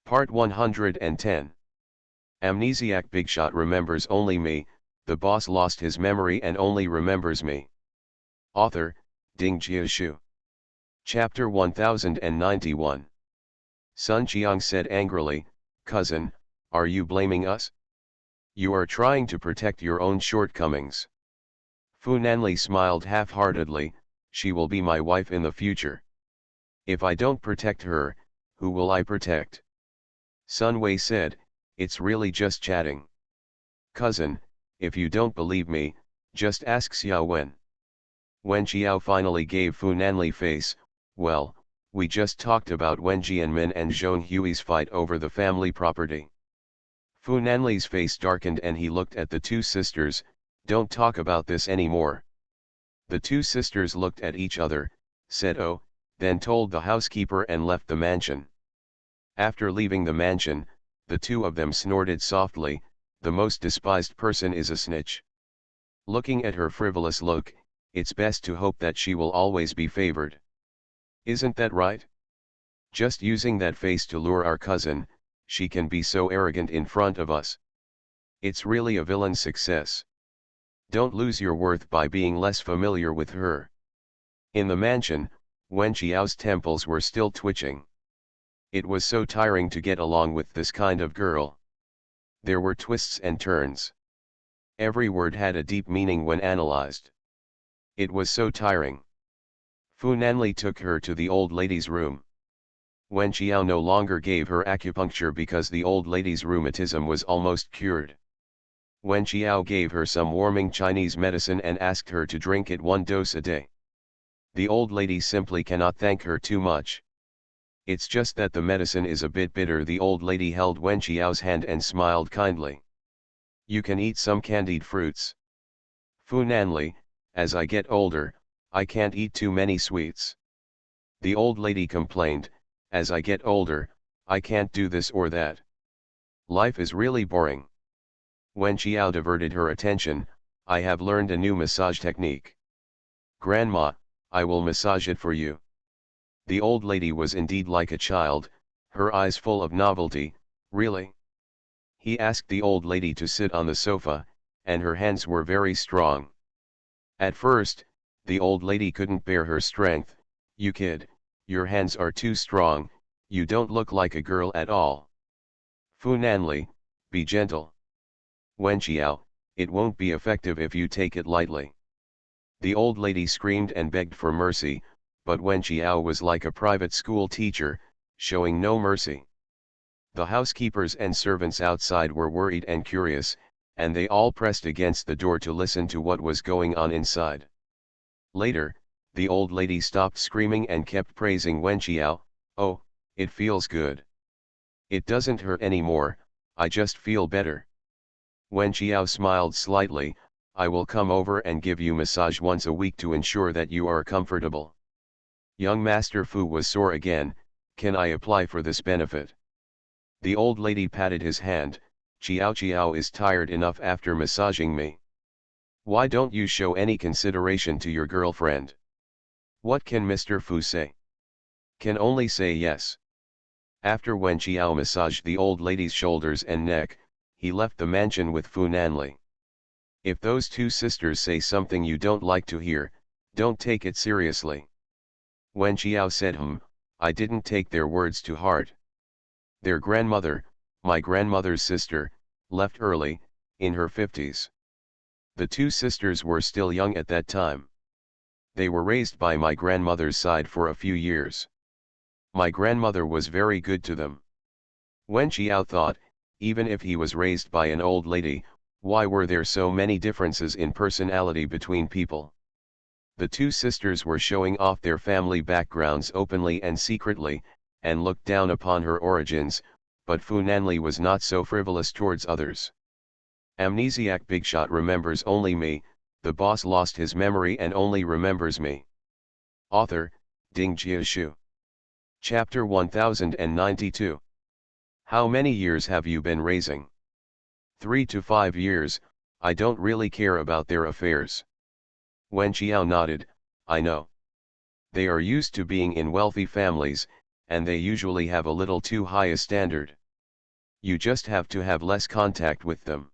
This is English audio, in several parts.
Part 110. Amnesiac Bigshot remembers only me, the boss lost his memory and only remembers me. Author, Ding Jiashu. Chapter 1091. Sun Jiang said angrily, "Cousin, are you blaming us? You are trying to protect your own shortcomings." Fu Nanli smiled half-heartedly, "She will be my wife in the future. If I don't protect her, who will I protect?" Sun Wei said, "It's really just chatting. Cousin, if you don't believe me, just ask Xiao Wen." Wen Xiao finally gave Fu Nanli face, "Well, we just talked about Wen Jianmin and Zhong Hui's fight over the family property." Fu Nanli's face darkened and he looked at the two sisters, "Don't talk about this anymore." The two sisters looked at each other, said "Oh," then told the housekeeper and left the mansion. After leaving the mansion, the two of them snorted softly, "The most despised person is a snitch." Looking at her frivolous look, it's best to hope that she will always be favored. Isn't that right? Just using that face to lure our cousin, she can be so arrogant in front of us. It's really a villain's success. Don't lose your worth by being less familiar with her. In the mansion, Wen Xiao's temples were still twitching. It was so tiring to get along with this kind of girl. There were twists and turns. Every word had a deep meaning when analyzed. It was so tiring. Fu Nanli took her to the old lady's room. Wen Xiao no longer gave her acupuncture because the old lady's rheumatism was almost cured. Wen Xiao gave her some warming Chinese medicine and asked her to drink it 1 dose a day. The old lady simply cannot thank her too much. "It's just that the medicine is a bit bitter." The old lady held Wen Xiao's hand and smiled kindly. "You can eat some candied fruits." "Fu Nanli, as I get older, I can't eat too many sweets." The old lady complained, "As I get older, I can't do this or that. Life is really boring." Wen Xiao diverted her attention, "I have learned a new massage technique. Grandma, I will massage it for you." The old lady was indeed like a child, her eyes full of novelty. "Really?" He asked the old lady to sit on the sofa, and her hands were very strong. At first, the old lady couldn't bear her strength. "You kid, your hands are too strong, you don't look like a girl at all." "Fu Nanli, be gentle." "Wen Xiao, it won't be effective if you take it lightly." The old lady screamed and begged for mercy, but Wen Xiao was like a private school teacher, showing no mercy. The housekeepers and servants outside were worried and curious, and they all pressed against the door to listen to what was going on inside. Later, the old lady stopped screaming and kept praising Wen Xiao. "Oh, it feels good. It doesn't hurt anymore, I just feel better." Wen Xiao smiled slightly, "I will come over and give you massage once a week to ensure that you are comfortable." Young Master Fu was sore again, "Can I apply for this benefit?" The old lady patted his hand, Xiao is tired enough after massaging me. Why don't you show any consideration to your girlfriend?" What can Mr. Fu say? Can only say yes. After Wen Xiao massaged the old lady's shoulders and neck, he left the mansion with Fu Nanli. If those two sisters say something you don't like to hear, don't take it seriously. Wen Xiao said, I didn't take their words to heart. Their grandmother, my grandmother's sister, left early, in her 50s. The two sisters were still young at that time. They were raised by my grandmother's side for a few years. My grandmother was very good to them. Wen Xiao thought, even if he was raised by an old lady, why were there so many differences in personality between people? The two sisters were showing off their family backgrounds openly and secretly, and looked down upon her origins, but Fu Nanli was not so frivolous towards others. Amnesiac Bigshot remembers only me, the boss lost his memory and only remembers me. Author, Ding Jiashu. Chapter 1092. How many years have you been raising? 3 to 5 years, I don't really care about their affairs. Wen Xiao nodded, I know. They are used to being in wealthy families, and they usually have a little too high a standard. You just have to have less contact with them.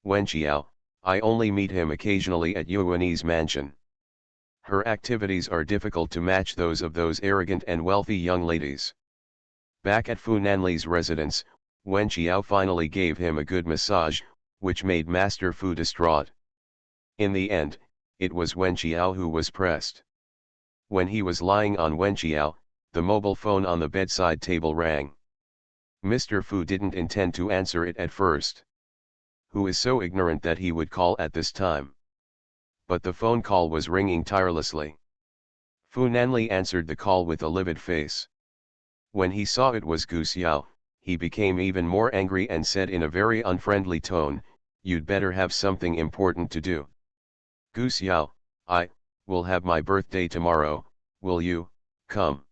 Wen Xiao, I only meet him occasionally at Yuan's mansion. Her activities are difficult to match those of those arrogant and wealthy young ladies. Back at Fu Nanli's residence, Wen Xiao finally gave him a good massage, which made Master Fu distraught. In the end, it was Wen Xiao who was pressed. When he was lying on Wen Xiao, the mobile phone on the bedside table rang. Mr. Fu didn't intend to answer it at first. Who is so ignorant that he would call at this time? But the phone call was ringing tirelessly. Fu Nanli answered the call with a livid face. When he saw it was Gu Xiao, he became even more angry and said in a very unfriendly tone, "You'd better have something important to do." "Gu Xiao, I will have my birthday tomorrow, will you come?"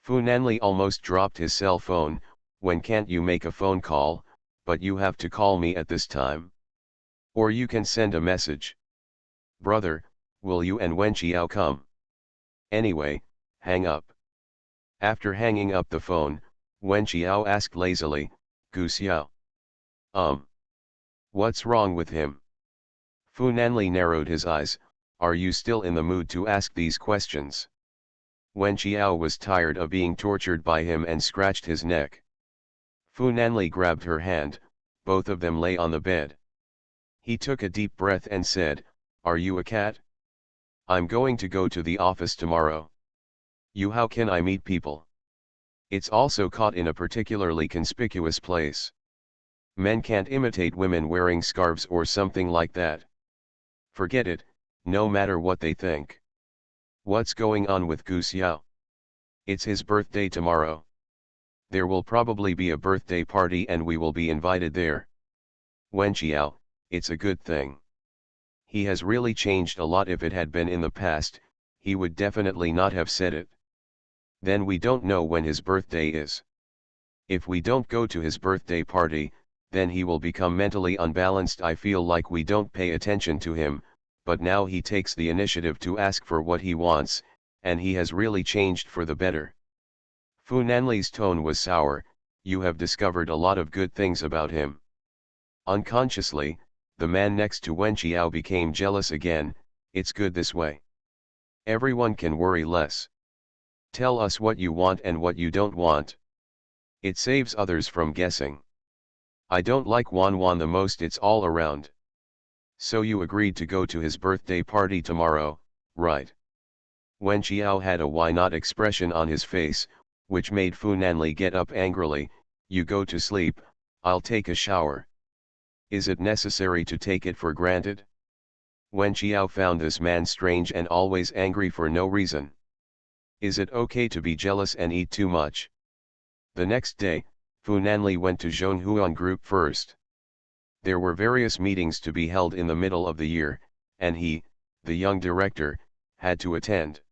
Fu Nanli almost dropped his cell phone. "When can't you make a phone call, but you have to call me at this time? Or you can send a message. Brother, will you and Wen Xiao come? Anyway, hang up." After hanging up the phone, Wen Xiao asked lazily, "Gu Xiao. What's wrong with him?" Fu Nanli narrowed his eyes. "Are you still in the mood to ask these questions?" Wen Xiao was tired of being tortured by him and scratched his neck. Fu Nanli grabbed her hand. Both of them lay on the bed. He took a deep breath and said, "Are you a cat? I'm going to go to the office tomorrow. How can I meet people? It's also caught in a particularly conspicuous place. Men can't imitate women wearing scarves or something like that. Forget it, no matter what they think. What's going on with Gu Xiao? It's his birthday tomorrow. There will probably be a birthday party and we will be invited there. Wen Xiao, it's a good thing. He has really changed a lot. If it had been in the past, he would definitely not have said it. Then we don't know when his birthday is. If we don't go to his birthday party, then he will become mentally unbalanced. I feel like we don't pay attention to him, but now he takes the initiative to ask for what he wants, and he has really changed for the better." Fu Nanli's tone was sour. "You have discovered a lot of good things about him." Unconsciously, the man next to Wen Xiao became jealous again. "It's good this way. Everyone can worry less. Tell us what you want and what you don't want. It saves others from guessing. I don't like Wan Wan the most. It's all around." "So you agreed to go to his birthday party tomorrow, right?" Wen Xiao had a why not expression on his face, which made Fu Nanli get up angrily. "You go to sleep, I'll take a shower. Is it necessary to take it for granted?" Wen Xiao found this man strange and always angry for no reason. Is it okay to be jealous and eat too much? The next day, Fu Nanli went to Zhonghuan Group first. There were various meetings to be held in the middle of the year, and he, the young director, had to attend.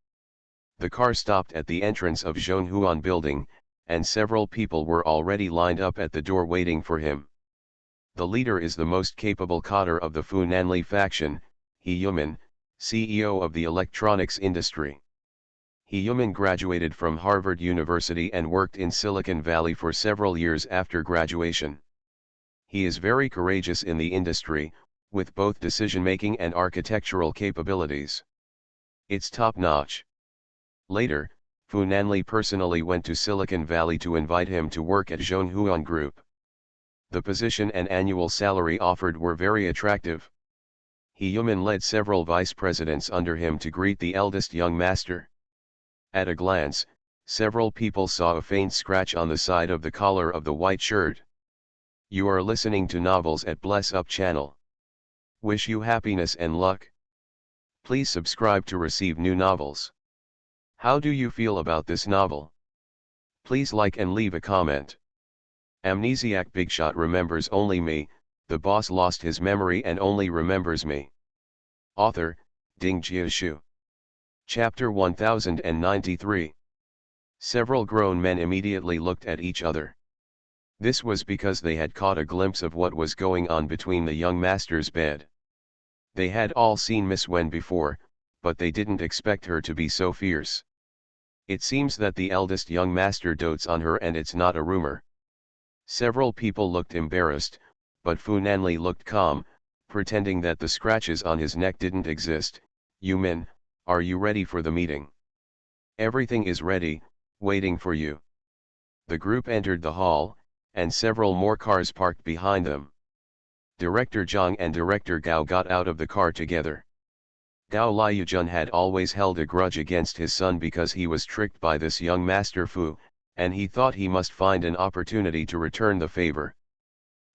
The car stopped at the entrance of Zhonghuan building, and several people were already lined up at the door waiting for him. The leader is the most capable cadre of the Fu Nanli faction, He Yumin, CEO of the electronics industry. He Yumin graduated from Harvard University and worked in Silicon Valley for several years after graduation. He is very courageous in the industry, with both decision-making and architectural capabilities. It's top-notch. Later, Fu Nanli personally went to Silicon Valley to invite him to work at Zhonghuan Group. The position and annual salary offered were very attractive. He Yumin led several vice presidents under him to greet the eldest young master. At a glance, several people saw a faint scratch on the side of the collar of the white shirt. You are listening to Novels at Bless Up channel. Wish you happiness and luck. Please subscribe to receive new novels. How do you feel about this novel? Please like and leave a comment. Amnesiac Bigshot remembers only me, the boss lost his memory and only remembers me. Author, Ding Jiashu. Chapter 1093. Several grown men immediately looked at each other. This was because they had caught a glimpse of what was going on between the young master's bed. They had all seen Miss Wen before, but they didn't expect her to be so fierce. It seems that the eldest young master dotes on her, and it's not a rumor. Several people looked embarrassed, but Fu Nanli looked calm, pretending that the scratches on his neck didn't exist. Yumin, are you ready for the meeting? Everything is ready, waiting for you. The group entered the hall, and several more cars parked behind them. Director Zhang and Director Gao got out of the car together. Gao Liujun had always held a grudge against his son because he was tricked by this young Master Fu, and he thought he must find an opportunity to return the favor.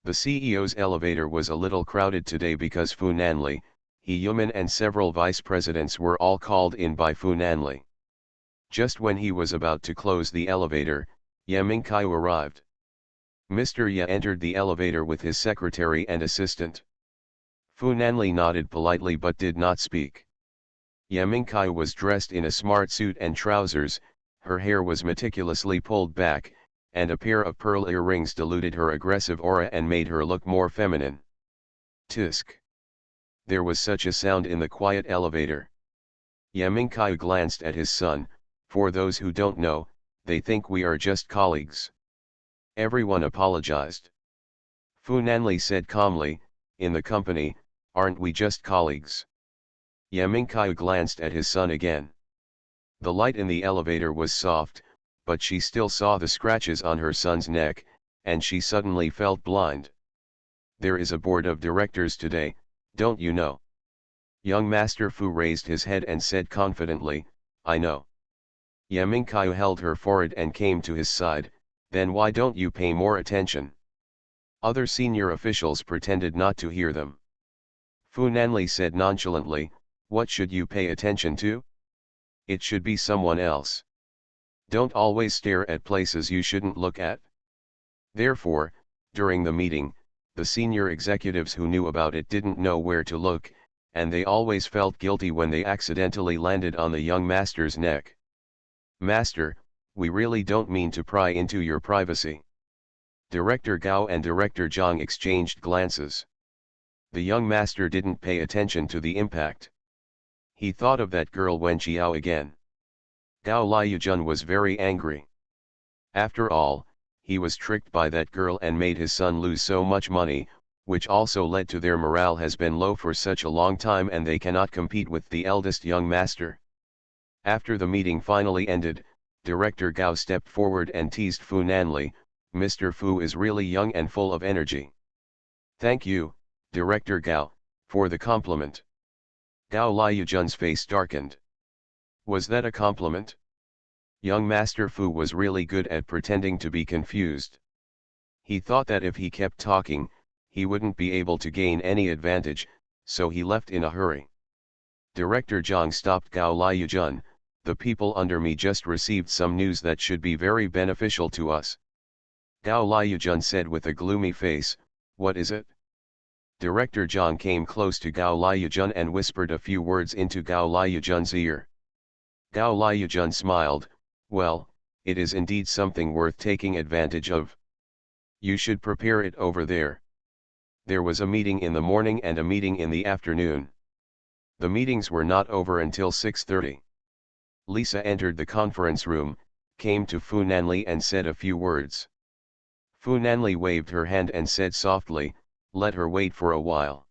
The CEO's elevator was a little crowded today because Fu Nanli, He Yumin and several vice presidents were all called in by Fu Nanli. Just when he was about to close the elevator, Ye Mingkaiu arrived. Mr. Ye entered the elevator with his secretary and assistant. Fu Nanli nodded politely but did not speak. Ye Mingkaiu was dressed in a smart suit and trousers, her hair was meticulously pulled back, and a pair of pearl earrings diluted her aggressive aura and made her look more feminine. Tisk. There was such a sound in the quiet elevator. Ye Mingkaiu glanced at his son. For those who don't know, they think we are just colleagues. Everyone apologized. Fu Nanli said calmly, in the company, aren't we just colleagues? Ye Mingkaiu glanced at his son again. The light in the elevator was soft, but she still saw the scratches on her son's neck, and she suddenly felt blind. There is a board of directors today, don't you know? Young Master Fu raised his head and said confidently, I know. Ye Mingkaiu held her forehead and came to his side. Then why don't you pay more attention? Other senior officials pretended not to hear them. Fu Nanli said nonchalantly, what should you pay attention to? It should be someone else. Don't always stare at places you shouldn't look at. Therefore, during the meeting, the senior executives who knew about it didn't know where to look, and they always felt guilty when they accidentally landed on the young master's neck. Master, we really don't mean to pry into your privacy. Director Gao and Director Zhang exchanged glances. The young master didn't pay attention to the impact. He thought of that girl Wen Qiao again. Gao Liujun was very angry. After all, he was tricked by that girl and made his son lose so much money, which also led to their morale has been low for such a long time and they cannot compete with the eldest young master. After the meeting finally ended, Director Gao stepped forward and teased Fu Nanli, Mr. Fu is really young and full of energy. Thank you, Director Gao, for the compliment. Gao Liujun's face darkened. Was that a compliment? Young Master Fu was really good at pretending to be confused. He thought that if he kept talking, he wouldn't be able to gain any advantage, so he left in a hurry. Director Zhang stopped Gao Liujun. The people under me just received some news that should be very beneficial to us. Gao Liujun said with a gloomy face, what is it? Director Zhang came close to Gao Liujun and whispered a few words into Gao Liujun's ear. Gao Liujun smiled, well, it is indeed something worth taking advantage of. You should prepare it over there. There was a meeting in the morning and a meeting in the afternoon. The meetings were not over until 6:30. Lisa entered the conference room, came to Fu Nanli and said a few words. Fu Nanli waved her hand and said softly, let her wait for a while.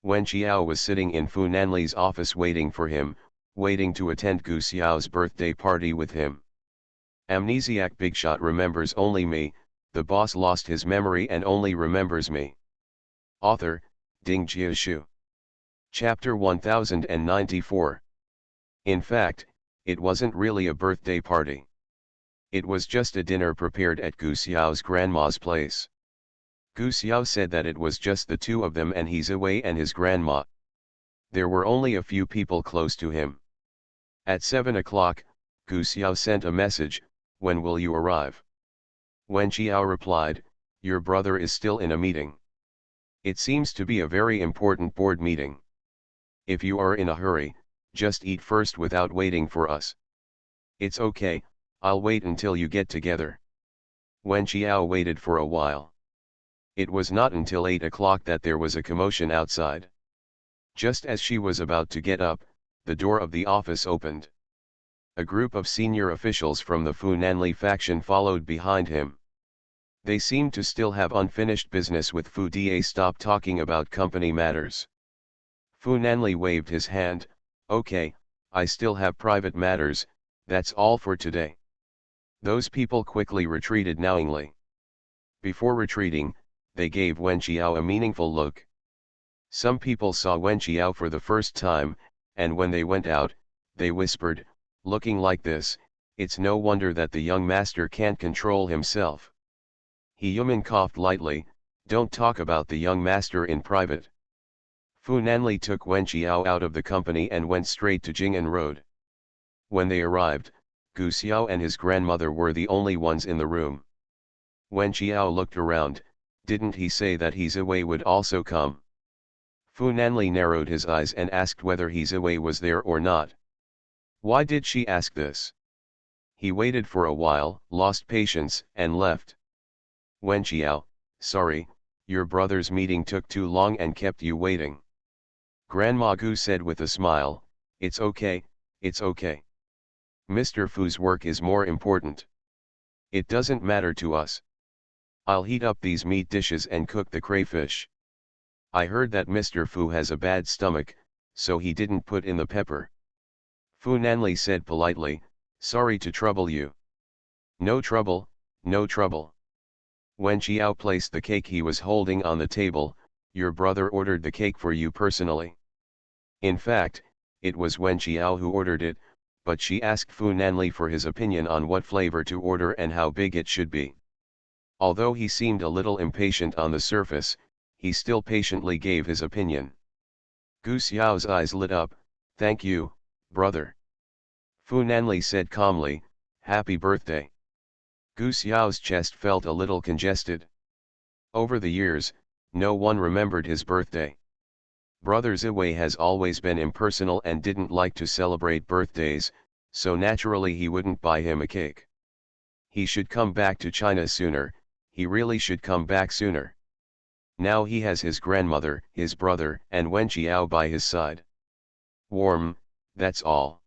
Wen Qiao was sitting in Fu Nanli's office waiting for him, waiting to attend Gu Xiao's birthday party with him. Amnesiac Bigshot remembers only me, the boss lost his memory and only remembers me. Author, Ding Jiashu. Chapter 1094. In fact, it wasn't really a birthday party. It was just a dinner prepared at Gu Xiao's grandma's place. Gu Xiao said that it was just the two of them and he's away and his grandma. There were only a few people close to him. At 7 o'clock, Gu Xiao sent a message, when will you arrive? Wen Qiao replied, your brother is still in a meeting. It seems to be a very important board meeting. If you are in a hurry, just eat first without waiting for us. It's okay, I'll wait until you get together. Wen Qiao waited for a while. It was not until 8 o'clock that there was a commotion outside. Just as she was about to get up, the door of the office opened. A group of senior officials from the Fu Nanli faction followed behind him. They seemed to still have unfinished business with Fu Da. Stop talking about company matters. Fu Nanli waved his hand. Okay, I still have private matters, that's all for today. Those people quickly retreated knowingly. Before retreating, they gave Wen Qiao a meaningful look. Some people saw Wen Qiao for the first time, and when they went out, they whispered, looking like this, it's no wonder that the young master can't control himself. He Yuman coughed lightly, don't talk about the young master in private. Fu Nanli took Wen Qiao out of the company and went straight to Jing'an Road. When they arrived, Gu Xiao and his grandmother were the only ones in the room. Wen Qiao looked around, didn't he say that He Ziwei would also come? Fu Nanli narrowed his eyes and asked whether He Ziwei was there or not. Why did she ask this? He waited for a while, lost patience, and left. Wen Qiao, sorry, your brother's meeting took too long and kept you waiting. Grandma Gu said with a smile, it's okay, it's okay. Mr. Fu's work is more important. It doesn't matter to us. I'll heat up these meat dishes and cook the crayfish. I heard that Mr. Fu has a bad stomach, so he didn't put in the pepper. Fu Nanli said politely, sorry to trouble you. No trouble, no trouble. Wen Qiao placed the cake he was holding on the table. Your brother ordered the cake for you personally. In fact, it was Wen Qiao who ordered it, but she asked Fu Nanli for his opinion on what flavor to order and how big it should be. Although he seemed a little impatient on the surface, he still patiently gave his opinion. Gu Xiao's eyes lit up, thank you, brother. Fu Nanli said calmly, happy birthday. Gu Xiao's chest felt a little congested. Over the years, no one remembered his birthday. Brother Ziwei has always been impersonal and didn't like to celebrate birthdays, so naturally he wouldn't buy him a cake. He should come back to China sooner, he really should come back sooner. Now he has his grandmother, his brother, and Wen Qiao by his side. Warm, that's all.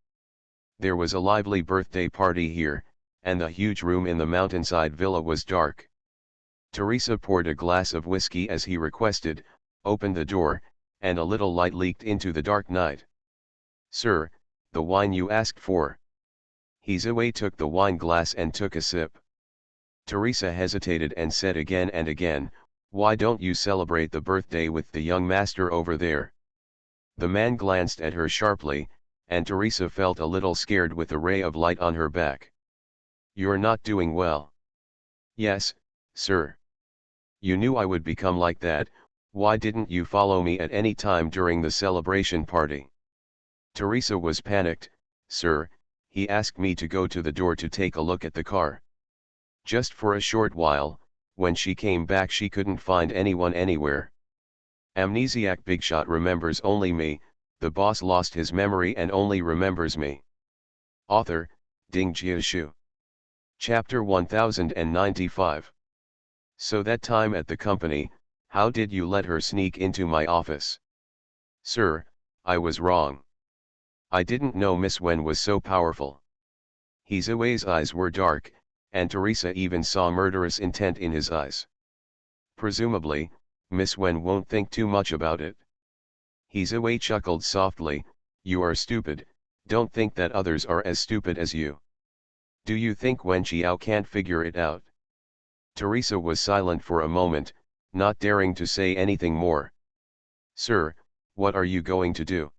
There was a lively birthday party here, and the huge room in the mountainside villa was dark. Teresa poured a glass of whiskey as he requested, opened the door, and a little light leaked into the dark night. Sir, the wine you asked for. He Ziwei took the wine glass and took a sip. Teresa hesitated and said again and again, why don't you celebrate the birthday with the young master over there? The man glanced at her sharply, and Teresa felt a little scared with a ray of light on her back. You're not doing well. Yes, sir. You knew I would become like that, why didn't you follow me at any time during the celebration party? Teresa was panicked, sir, he asked me to go to the door to take a look at the car. Just for a short while, when she came back she couldn't find anyone anywhere. Amnesiac Bigshot remembers only me, the boss lost his memory and only remembers me. Author, Ding Jiashu. Chapter 1095. So that time at the company, how did you let her sneak into my office? Sir, I was wrong. I didn't know Miss Wen was so powerful. He Ziwei's eyes were dark, and Teresa even saw murderous intent in his eyes. Presumably, Miss Wen won't think too much about it. He Ziwei chuckled softly, you are stupid, don't think that others are as stupid as you. Do you think Wen Qiao can't figure it out? Teresa was silent for a moment, not daring to say anything more. Sir, what are you going to do?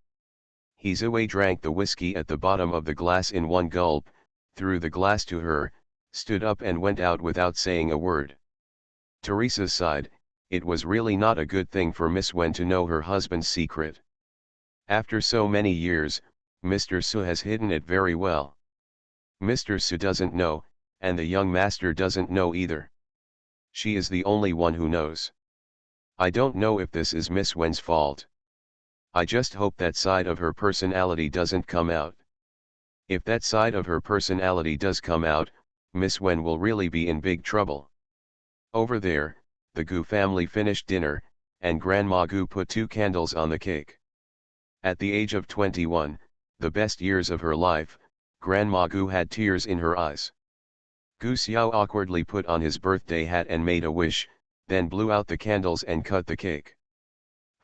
He Ziwei drank the whiskey at the bottom of the glass in one gulp, threw the glass to her, stood up and went out without saying a word. Teresa sighed, it was really not a good thing for Miss Wen to know her husband's secret. After so many years, Mr. Su has hidden it very well. Mr. Su doesn't know, and the young master doesn't know either. She is the only one who knows. I don't know if this is Miss Wen's fault. I just hope that side of her personality doesn't come out. If that side of her personality does come out, Miss Wen will really be in big trouble. Over there, the Gu family finished dinner, and Grandma Gu put 2 candles on the cake. At the age of 21, the best years of her life, Grandma Gu had tears in her eyes. Gu Xiao awkwardly put on his birthday hat and made a wish, then blew out the candles and cut the cake.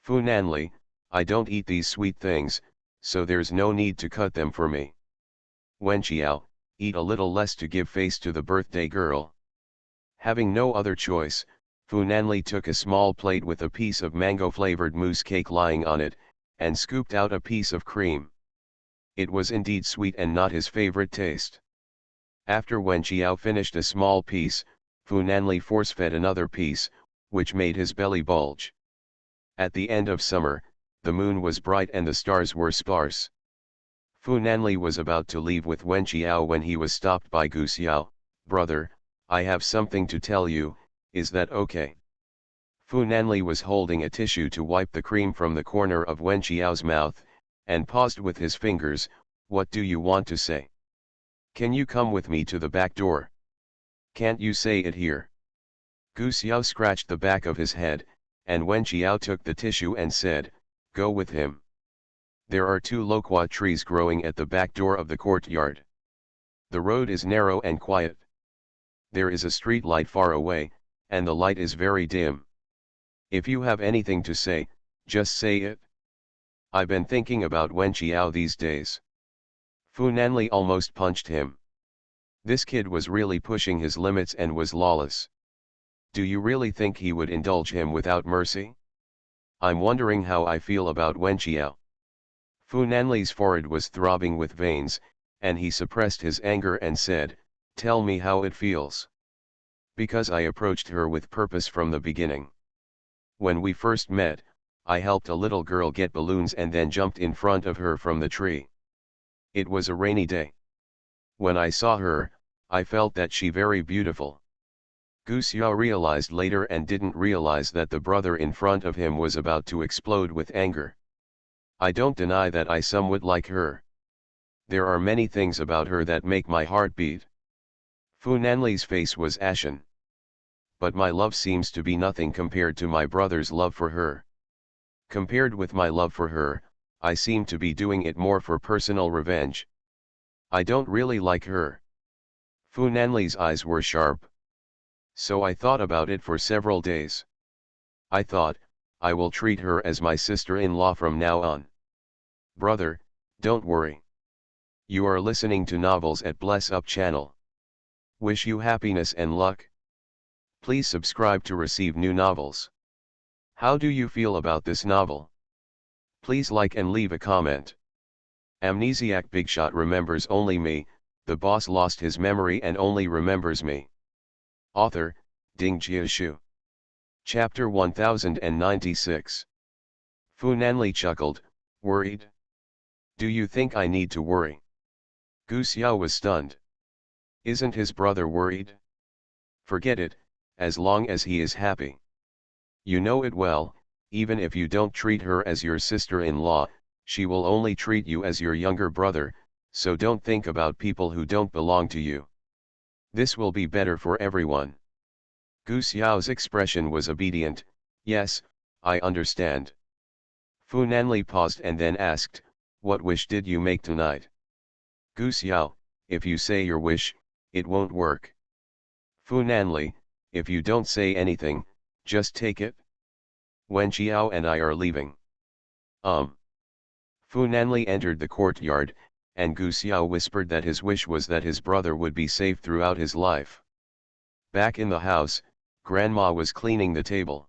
Fu Nanli, I don't eat these sweet things, so there's no need to cut them for me. Wen Xiao, eat a little less to give face to the birthday girl. Having no other choice, Fu Nanli took a small plate with a piece of mango-flavored mousse cake lying on it, and scooped out a piece of cream. It was indeed sweet and not his favorite taste. After Wen Xiao finished a small piece, Fu Nanli force-fed another piece, which made his belly bulge. At the end of summer, the moon was bright and the stars were sparse. Fu Nanli was about to leave with Wen Xiao when he was stopped by Gu Xiao. Brother, I have something to tell you, is that okay? Fu Nanli was holding a tissue to wipe the cream from the corner of Wen Xiao's mouth, and paused with his fingers. What do you want to say? Can you come with me to the back door? Can't you say it here? Gu Xiao scratched the back of his head, and Wen Xiao took the tissue and said, go with him. There are 2 loquat trees growing at the back door of the courtyard. The road is narrow and quiet. There is a street light far away, and the light is very dim. If you have anything to say, just say it. I've been thinking about Wen Xiao these days. Fu Nanli almost punched him. This kid was really pushing his limits and was lawless. Do you really think he would indulge him without mercy? I'm wondering how I feel about Wen Xiao. Fu Nanli's forehead was throbbing with veins, and he suppressed his anger and said, tell me how it feels. Because I approached her with purpose from the beginning. When we first met, I helped a little girl get balloons and then jumped in front of her from the tree. It was a rainy day. When I saw her, I felt that she very beautiful. Gu Xiao realized later and didn't realize that the brother in front of him was about to explode with anger. I don't deny that I somewhat like her. There are many things about her that make my heart beat. Fu Nanli's face was ashen. But my love seems to be nothing compared to my brother's love for her. Compared with my love for her, I seem to be doing it more for personal revenge. I don't really like her. Fu Nanli's eyes were sharp. So I thought about it for several days. I thought, I will treat her as my sister-in-law from now on. Brother, don't worry. You are listening to novels at Bless Up channel. Wish you happiness and luck. Please subscribe to receive new novels. How do you feel about this novel? Please like and leave a comment. Amnesiac Bigshot remembers only me, the boss lost his memory and only remembers me. Author, Ding Jiashu. Chapter 1096. Fu Nanli chuckled, worried? Do you think I need to worry? Gu Xiao was stunned. Isn't his brother worried? Forget it, as long as he is happy. You know it well, even if you don't treat her as your sister-in-law, she will only treat you as your younger brother, so don't think about people who don't belong to you. This will be better for everyone. Gu Xiao's expression was obedient. Yes, I understand. Fu Nanli paused and then asked, what wish did you make tonight? Gu Xiao, if you say your wish, it won't work. Fu Nanli, if you don't say anything, just take it. Wen Xiao and I are leaving. Fu Nanli entered the courtyard, and Gu Xiao whispered that his wish was that his brother would be safe throughout his life. Back in the house, Grandma was cleaning the table.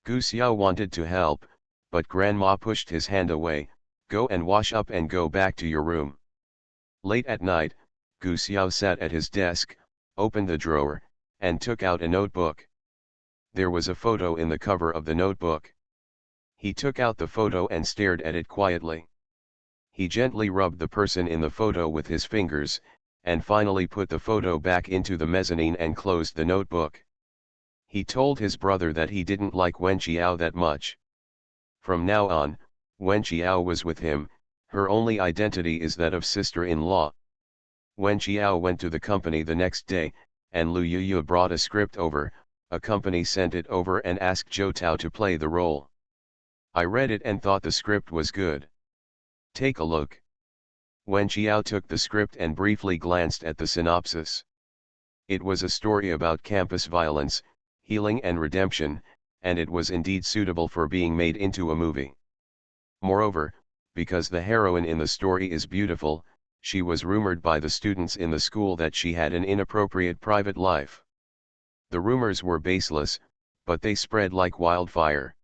Gu Xiao wanted to help, but Grandma pushed his hand away. Go and wash up and go back to your room. Late at night, Gu Xiao sat at his desk, opened the drawer, and took out a notebook. There was a photo in the cover of the notebook. He took out the photo and stared at it quietly. He gently rubbed the person in the photo with his fingers, and finally put the photo back into the mezzanine and closed the notebook. He told his brother that he didn't like Wen Xiao that much. From now on, Wen Xiao was with him, her only identity is that of sister-in-law. Wen Xiao went to the company the next day, and Lu Yuyu brought a script over. A company sent it over and asked Zhou Tao to play the role. I read it and thought the script was good. Take a look. Wen Qiao took the script and briefly glanced at the synopsis. It was a story about campus violence, healing and redemption, and it was indeed suitable for being made into a movie. Moreover, because the heroine in the story is beautiful, she was rumored by the students in the school that she had an inappropriate private life. The rumors were baseless, but they spread like wildfire.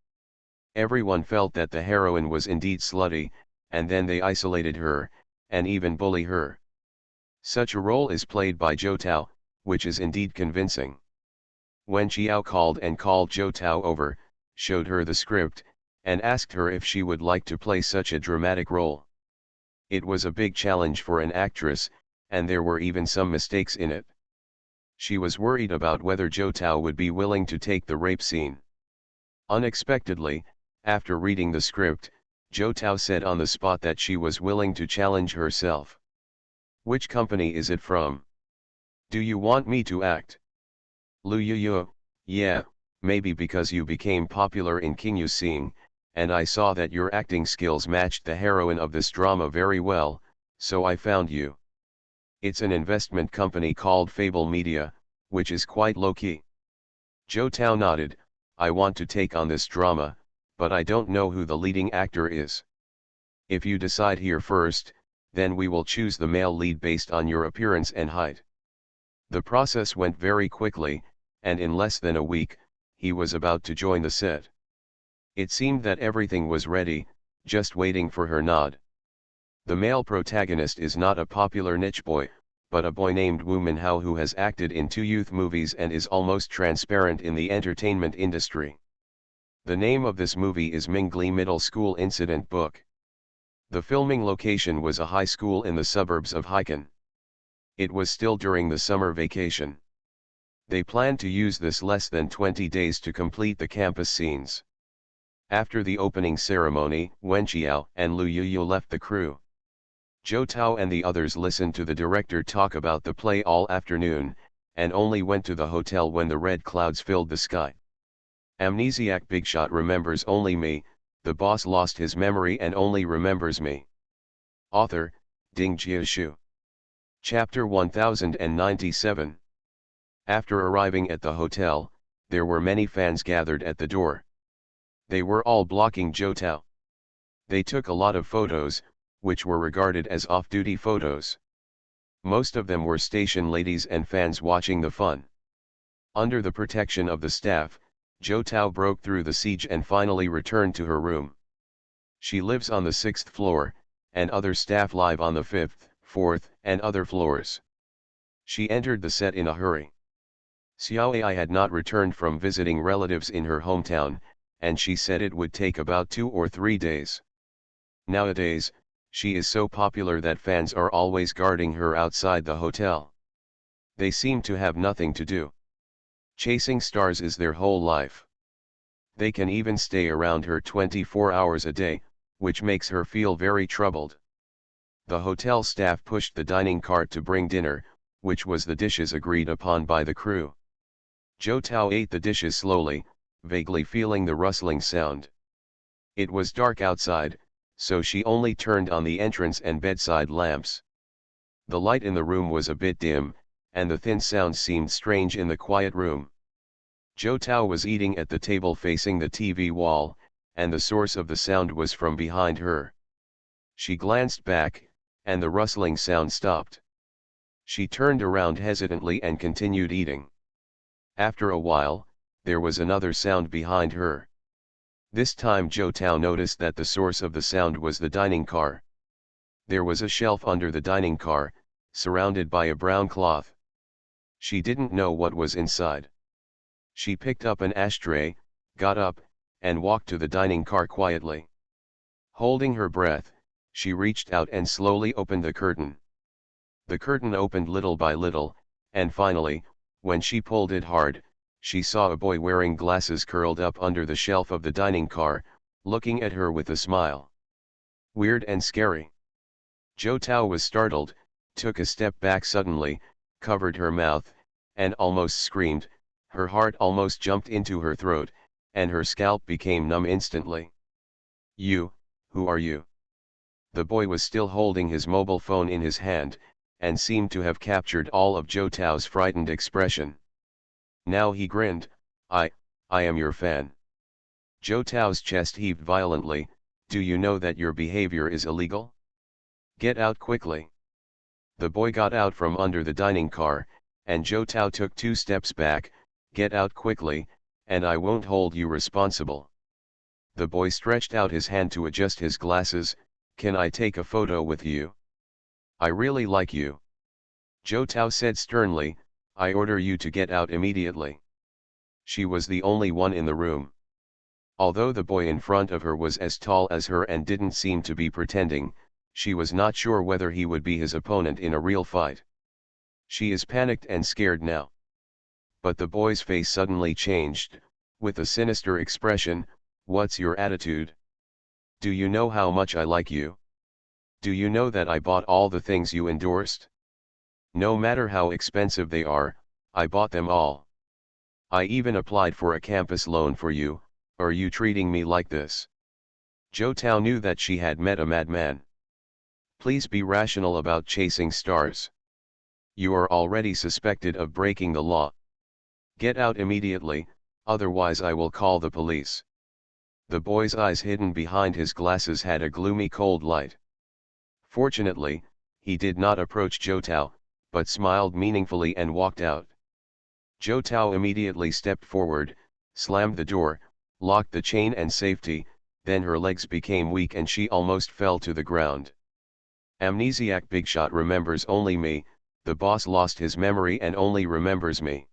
Everyone felt that the heroine was indeed slutty, and then they isolated her, and even bully her. Such a role is played by Zhou Tao, which is indeed convincing. Wen Qiao called Zhou Tao over, showed her the script, and asked her if she would like to play such a dramatic role. It was a big challenge for an actress, and there were even some mistakes in it. She was worried about whether Zhou Tao would be willing to take the rape scene. Unexpectedly, after reading the script, Zhou Tao said on the spot that she was willing to challenge herself. "Which company is it from? Do you want me to act?" Lu Yu, yeah, maybe because you became popular in Qingyu Xing, and I saw that your acting skills matched the heroine of this drama very well, so I found you. It's an investment company called Fable Media, which is quite low-key. Zhou Tao nodded, I want to take on this drama, but I don't know who the leading actor is. If you decide here first, then we will choose the male lead based on your appearance and height. The process went very quickly, and in less than a week, he was about to join the set. It seemed that everything was ready, just waiting for her nod. The male protagonist is not a popular niche boy, but a boy named Wu Minhao who has acted in 2 youth movies and is almost transparent in the entertainment industry. The name of this movie is Mingli Middle School Incident Book. The filming location was a high school in the suburbs of Haikan. It was still during the summer vacation. They planned to use this less than 20 days to complete the campus scenes. After the opening ceremony, Wen Qiao and Lu Yu left the crew. Zhou Tao and the others listened to the director talk about the play all afternoon, and only went to the hotel when the red clouds filled the sky. Amnesiac Bigshot remembers only me, the boss lost his memory and only remembers me. Author, Ding Jiashu. Chapter 1097. After arriving at the hotel, there were many fans gathered at the door. They were all blocking Zhou Tao. They took a lot of photos, which were regarded as off-duty photos. Most of them were station ladies and fans watching the fun. Under the protection of the staff, Zhou Tao broke through the siege and finally returned to her room. She lives on the 6th floor, and other staff live on the 5th, 4th, and other floors. She entered the set in a hurry. Xiaoai had not returned from visiting relatives in her hometown, and she said it would take about 2 or 3 days. Nowadays, she is so popular that fans are always guarding her outside the hotel. They seem to have nothing to do. Chasing stars is their whole life. They can even stay around her 24 hours a day, which makes her feel very troubled. The hotel staff pushed the dining cart to bring dinner, which was the dishes agreed upon by the crew. Zhou Tao ate the dishes slowly, vaguely feeling the rustling sound. It was dark outside, so she only turned on the entrance and bedside lamps. The light in the room was a bit dim, and the thin sound seemed strange in the quiet room. Zhou Tao was eating at the table facing the TV wall, and the source of the sound was from behind her. She glanced back, and the rustling sound stopped. She turned around hesitantly and continued eating. After a while, there was another sound behind her. This time Zhou Tao noticed that the source of the sound was the dining car. There was a shelf under the dining car, surrounded by a brown cloth. She didn't know what was inside. She picked up an ashtray, got up, and walked to the dining car quietly. Holding her breath, she reached out and slowly opened the curtain. The curtain opened little by little, and finally, when she pulled it hard, she saw a boy wearing glasses curled up under the shelf of the dining car, looking at her with a smile. Weird and scary. Zhou Tao was startled, took a step back suddenly, covered her mouth, and almost screamed. Her heart almost jumped into her throat, and her scalp became numb instantly. "You, who are you?" The boy was still holding his mobile phone in his hand, and seemed to have captured all of Joe Tao's frightened expression. Now he grinned, I am your fan. Joe Tao's chest heaved violently. Do you know that your behavior is illegal? Get out quickly. The boy got out from under the dining car, and Joe Tao took 2 steps back. Get out quickly, and I won't hold you responsible. The boy stretched out his hand to adjust his glasses. Can I take a photo with you? I really like you. Joe Tao said sternly, I order you to get out immediately. She was the only one in the room. Although the boy in front of her was as tall as her and didn't seem to be pretending, she was not sure whether he would be his opponent in a real fight. She is panicked and scared now. But the boy's face suddenly changed, with a sinister expression. What's your attitude? Do you know how much I like you? Do you know that I bought all the things you endorsed? No matter how expensive they are, I bought them all. I even applied for a campus loan for you. Are you treating me like this? Joe Tao knew that she had met a madman. Please be rational about chasing stars. You are already suspected of breaking the law. Get out immediately, otherwise I will call the police. The boy's eyes hidden behind his glasses had a gloomy cold light. Fortunately, he did not approach Joe Tao, but smiled meaningfully and walked out. Joe Tao immediately stepped forward, slammed the door, locked the chain and safety, then her legs became weak and she almost fell to the ground. Amnesiac Bigshot remembers only me. The boss lost his memory and only remembers me.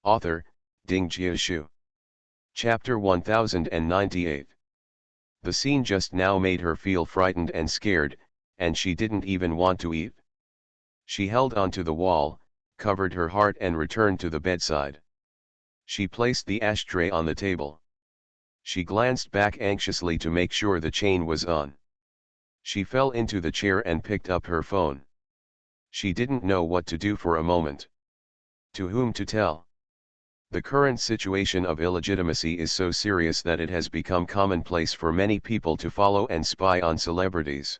Author, Ding Jiashu. Chapter 1098. The scene just now made her feel frightened and scared, and she didn't even want to eat. She held onto the wall, covered her heart and returned to the bedside. She placed the ashtray on the table. She glanced back anxiously to make sure the chain was on. She fell into the chair and picked up her phone. She didn't know what to do for a moment. To whom to tell? The current situation of illegitimacy is so serious that it has become commonplace for many people to follow and spy on celebrities.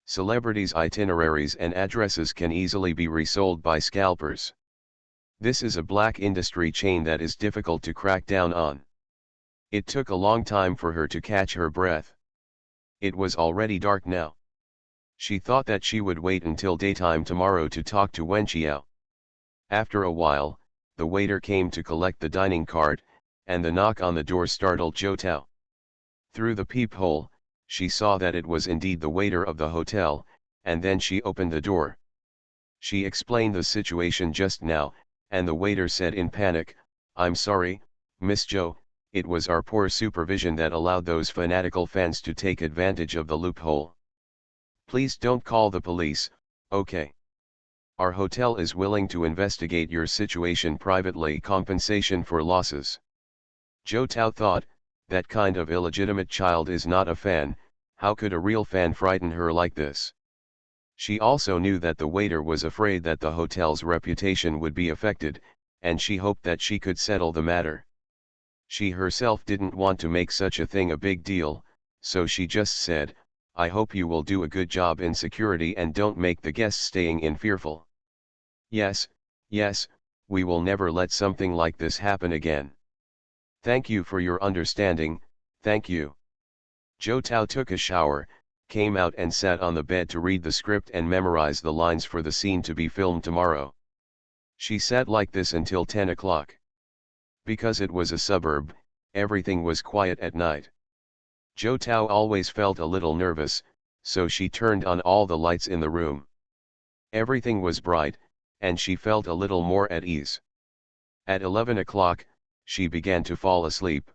Celebrities' itineraries and addresses can easily be resold by scalpers. This is a black industry chain that is difficult to crack down on. It took a long time for her to catch her breath. It was already dark now. She thought that she would wait until daytime tomorrow to talk to Wen Qiao. After a while, the waiter came to collect the dining cart, and the knock on the door startled Joe Tao. Through the peephole, she saw that it was indeed the waiter of the hotel, and then she opened the door. She explained the situation just now, and the waiter said in panic, I'm sorry, Miss Joe, it was our poor supervision that allowed those fanatical fans to take advantage of the loophole. Please don't call the police, okay? Our hotel is willing to investigate your situation privately. Compensation for losses. Joe Tao thought, that kind of illegitimate child is not a fan. How could a real fan frighten her like this? She also knew that the waiter was afraid that the hotel's reputation would be affected, and she hoped that she could settle the matter. She herself didn't want to make such a thing a big deal, so she just said, I hope you will do a good job in security and don't make the guests staying in fearful. Yes, we will never let something like this happen again. Thank you for your understanding, thank you. Joe Tao took a shower, came out and sat on the bed to read the script and memorize the lines for the scene to be filmed tomorrow. She sat like this until 10 o'clock. Because it was a suburb, everything was quiet at night. Joe Tao always felt a little nervous, so she turned on all the lights in the room. Everything was bright, and she felt a little more at ease. At 11 o'clock, she began to fall asleep.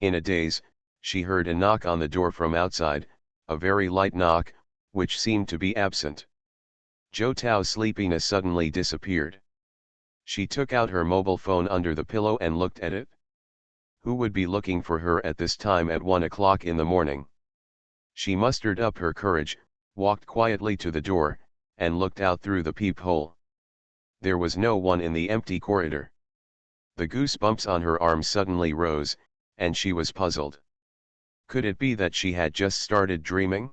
In a daze, she heard a knock on the door from outside, a very light knock, which seemed to be absent. Joe Tao's sleepiness suddenly disappeared. She took out her mobile phone under the pillow and looked at it. Who would be looking for her at this time at 1 o'clock in the morning? She mustered up her courage, walked quietly to the door, and looked out through the peephole. There was no one in the empty corridor. The goosebumps on her arms suddenly rose, and she was puzzled. Could it be that she had just started dreaming?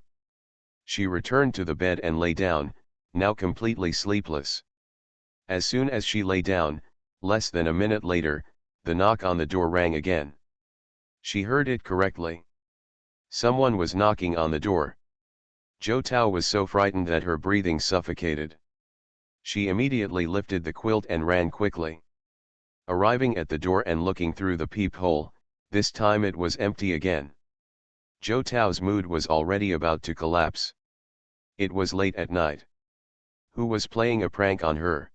She returned to the bed and lay down, now completely sleepless. As soon as she lay down, less than a minute later, the knock on the door rang again. She heard it correctly. Someone was knocking on the door. Zhou Tao was so frightened that her breathing suffocated. She immediately lifted the quilt and ran quickly. Arriving at the door and looking through the peephole, this time it was empty again. Zhou Tao's mood was already about to collapse. It was late at night. Who was playing a prank on her?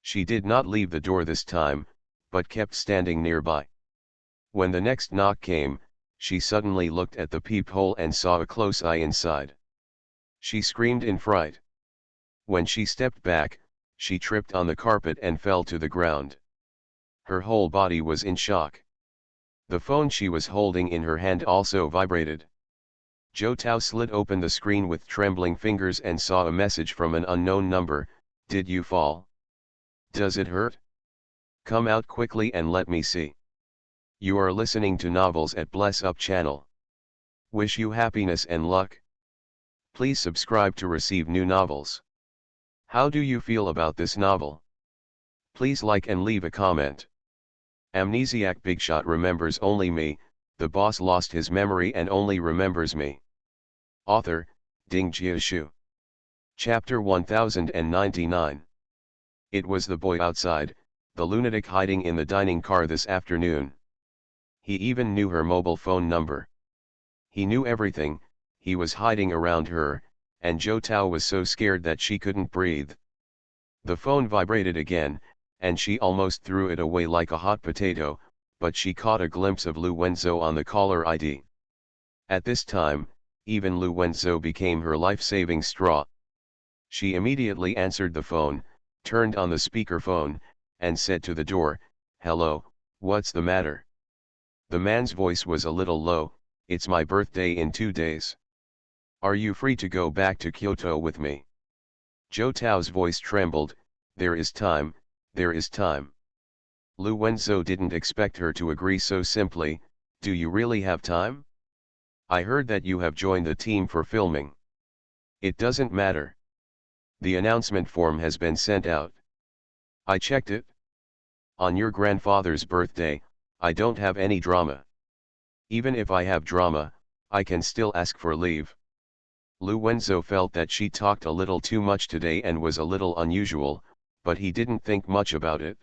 She did not leave the door this time, but kept standing nearby. When the next knock came, she suddenly looked at the peephole and saw a close eye inside. She screamed in fright. When she stepped back, she tripped on the carpet and fell to the ground. Her whole body was in shock. The phone she was holding in her hand also vibrated. Zhou Tao slit open the screen with trembling fingers and saw a message from an unknown number. Did you fall? Does it hurt? Come out quickly and let me see. You are listening to Novels at Bless Up channel. Wish you happiness and luck. Please subscribe to receive new novels. How do you feel about this novel? Please like and leave a comment. Amnesiac Bigshot remembers only me, the boss lost his memory and only remembers me. Author, Ding Jiashu. Chapter 1099. It was the boy outside, the lunatic hiding in the dining car this afternoon. He even knew her mobile phone number. He knew everything. He was hiding around her, and Zhou Tao was so scared that she couldn't breathe. The phone vibrated again, and she almost threw it away like a hot potato, but she caught a glimpse of Lu Wenzhou on the caller ID. At this time, even Lu Wenzhou became her life-saving straw. She immediately answered the phone, turned on the speakerphone, and said to the door, "Hello, what's the matter?" The man's voice was a little low. "It's my birthday in 2 days. Are you free to go back to Kyoto with me?" Zhou Tao's voice trembled. There is time, there is time. Lu Wenzhou didn't expect her to agree so simply. Do you really have time? I heard that you have joined the team for filming. It doesn't matter. The announcement form has been sent out. I checked it. On your grandfather's birthday, I don't have any drama. Even if I have drama, I can still ask for leave. Lu Wenzhou felt that she talked a little too much today and was a little unusual, but he didn't think much about it.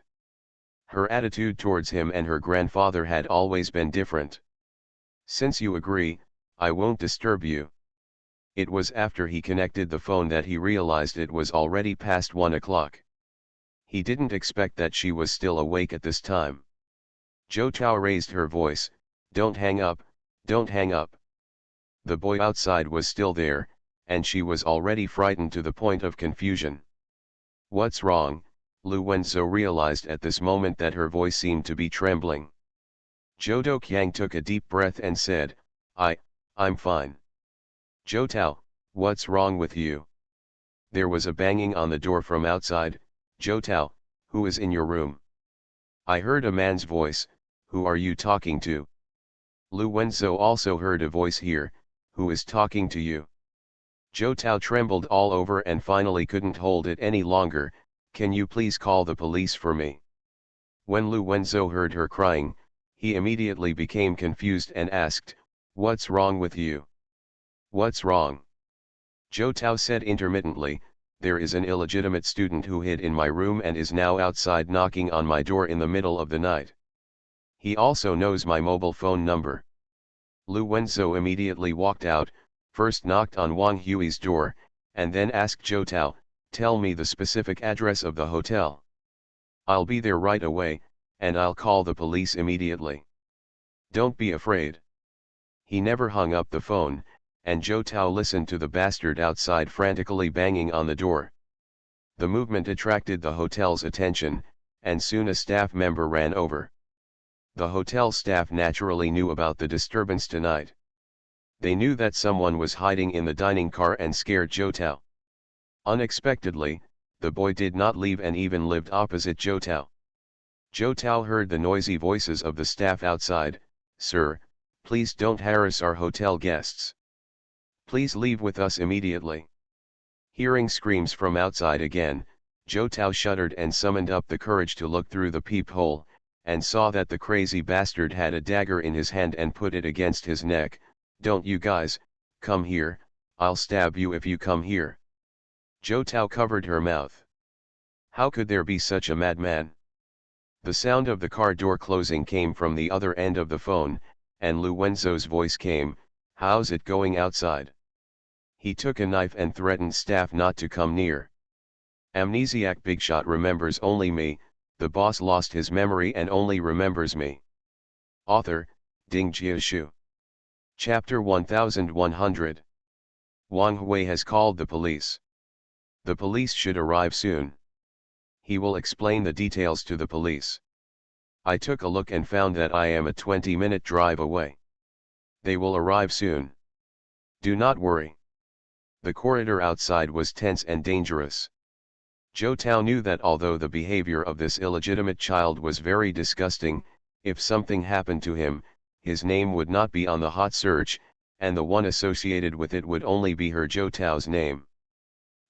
Her attitude towards him and her grandfather had always been different. Since you agree, I won't disturb you. It was after he connected the phone that he realized it was already past 1 o'clock. He didn't expect that she was still awake at this time. Zhou Tao raised her voice, "Don't hang up, don't hang up." The boy outside was still there, and she was already frightened to the point of confusion. What's wrong? Lu Wenzhou realized at this moment that her voice seemed to be trembling. Zhou Douqiang took a deep breath and said, I'm fine. Zhou Tao, what's wrong with you? There was a banging on the door from outside. Zhou Tao, who is in your room? I heard a man's voice. Who are you talking to? Lu Wenzhou also heard a voice here. Who is talking to you? Zhou Tao trembled all over and finally couldn't hold it any longer. Can you please call the police for me? When Lu Wenzhou heard her crying, he immediately became confused and asked, what's wrong with you? What's wrong? Zhou Tao said intermittently, there is an illegitimate student who hid in my room and is now outside knocking on my door in the middle of the night. He also knows my mobile phone number. Lu Wenzhou immediately walked out, first knocked on Wang Hui's door, and then asked Zhou Tao, tell me the specific address of the hotel. I'll be there right away, and I'll call the police immediately. Don't be afraid. He never hung up the phone, and Zhou Tao listened to the bastard outside frantically banging on the door. The movement attracted the hotel's attention, and soon a staff member ran over. The hotel staff naturally knew about the disturbance tonight. They knew that someone was hiding in the dining car and scared Zhou Tao. Unexpectedly, the boy did not leave and even lived opposite Zhou Tao. Zhou Tao heard the noisy voices of the staff outside. Sir, please don't harass our hotel guests. Please leave with us immediately. Hearing screams from outside again, Zhou Tao shuddered and summoned up the courage to look through the peephole, and saw that the crazy bastard had a dagger in his hand and put it against his neck. Don't you guys, come here, I'll stab you if you come here. Zhou Tao covered her mouth. How could there be such a madman? The sound of the car door closing came from the other end of the phone, and Lu Wenzo's voice came, how's it going outside? He took a knife and threatened staff not to come near. Amnesiac Bigshot remembers only me, the boss lost his memory and only remembers me. Author, Ding Jiashu. Chapter 1100. Wang Hui has called the police. The police should arrive soon. He will explain the details to the police. I took a look and found that I am a 20-minute drive away. They will arrive soon. Do not worry. The corridor outside was tense and dangerous. Zhou Tao knew that although the behavior of this illegitimate child was very disgusting, if something happened to him, his name would not be on the hot search, and the one associated with it would only be her Zhou Tao's name.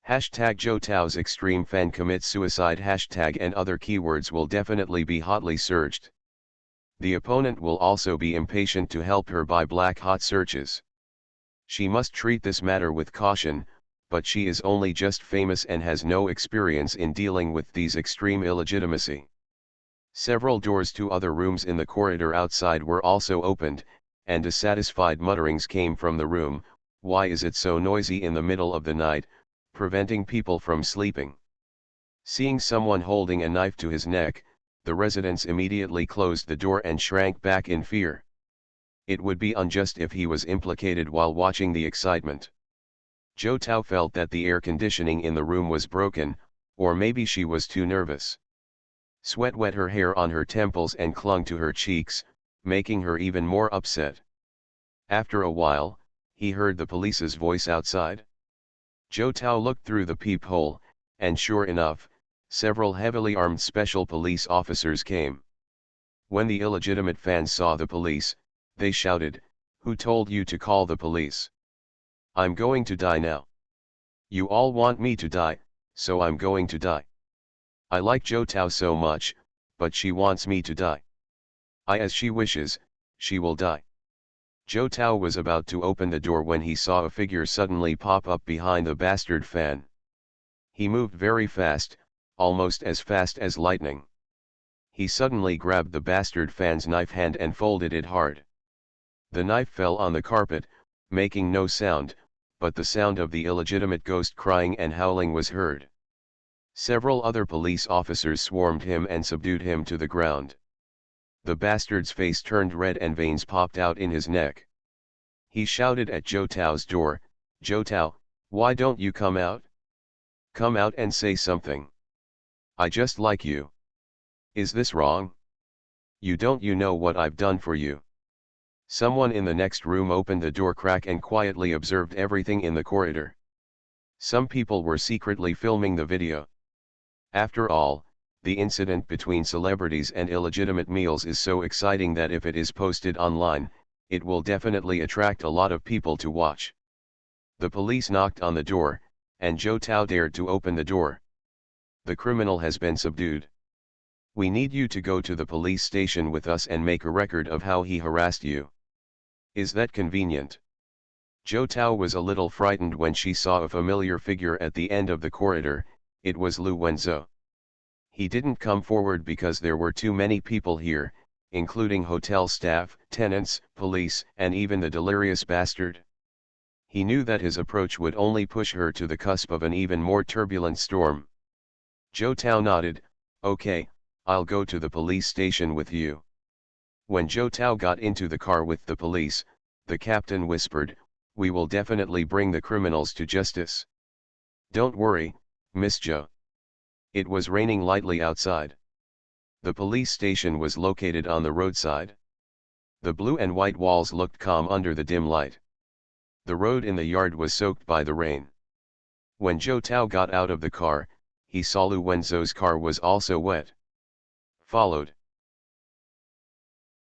Hashtag Zhou Tao's extreme fan commits suicide hashtag and other keywords will definitely be hotly searched. The opponent will also be impatient to help her by black hot searches. She must treat this matter with caution, but she is only just famous and has no experience in dealing with these extreme illegitimacy. Several doors to other rooms in the corridor outside were also opened, and dissatisfied mutterings came from the room. Why is it so noisy in the middle of the night, preventing people from sleeping? Seeing someone holding a knife to his neck, the residents immediately closed the door and shrank back in fear. It would be unjust if he was implicated while watching the excitement. Zhou Tao felt that the air conditioning in the room was broken, or maybe she was too nervous. Sweat wet her hair on her temples and clung to her cheeks, making her even more upset. After a while, he heard the police's voice outside. Zhou Tao looked through the peephole, and sure enough, several heavily armed special police officers came. When the illegitimate fans saw the police, they shouted, "Who told you to call the police? I'm going to die now. You all want me to die, so I'm going to die. I like Zhou Tao so much, but she wants me to die. As she wishes, she will die." Zhou Tao was about to open the door when he saw a figure suddenly pop up behind the bastard fan. He moved very fast, almost as fast as lightning. He suddenly grabbed the bastard fan's knife hand and folded it hard. The knife fell on the carpet, making no sound, but the sound of the illegitimate ghost crying and howling was heard. Several other police officers swarmed him and subdued him to the ground. The bastard's face turned red and veins popped out in his neck. He shouted at Zhou Tao's door, "Zhou Tao, why don't you come out? Come out and say something. I just like you. Is this wrong? You know what I've done for you?" Someone in the next room opened the door crack and quietly observed everything in the corridor. Some people were secretly filming the video. After all, the incident between celebrities and illegitimate males is so exciting that if it is posted online, it will definitely attract a lot of people to watch. The police knocked on the door, and Zhou Tao dared to open the door. "The criminal has been subdued. We need you to go to the police station with us and make a record of how he harassed you. Is that convenient?" Zhou Tao was a little frightened when she saw a familiar figure at the end of the corridor. It was Lu Wenzo. He didn't come forward because there were too many people here, including hotel staff, tenants, police, and even the delirious bastard. He knew that his approach would only push her to the cusp of an even more turbulent storm. Zhou Tao nodded, "Okay, I'll go to the police station with you." When Zhou Tao got into the car with the police, the captain whispered, "We will definitely bring the criminals to justice. Don't worry, Miss Zhou." It was raining lightly outside. The police station was located on the roadside. The blue and white walls looked calm under the dim light. The road in the yard was soaked by the rain. When Zhou Tao got out of the car, he saw Lu Wenzo's car was also wet. Followed.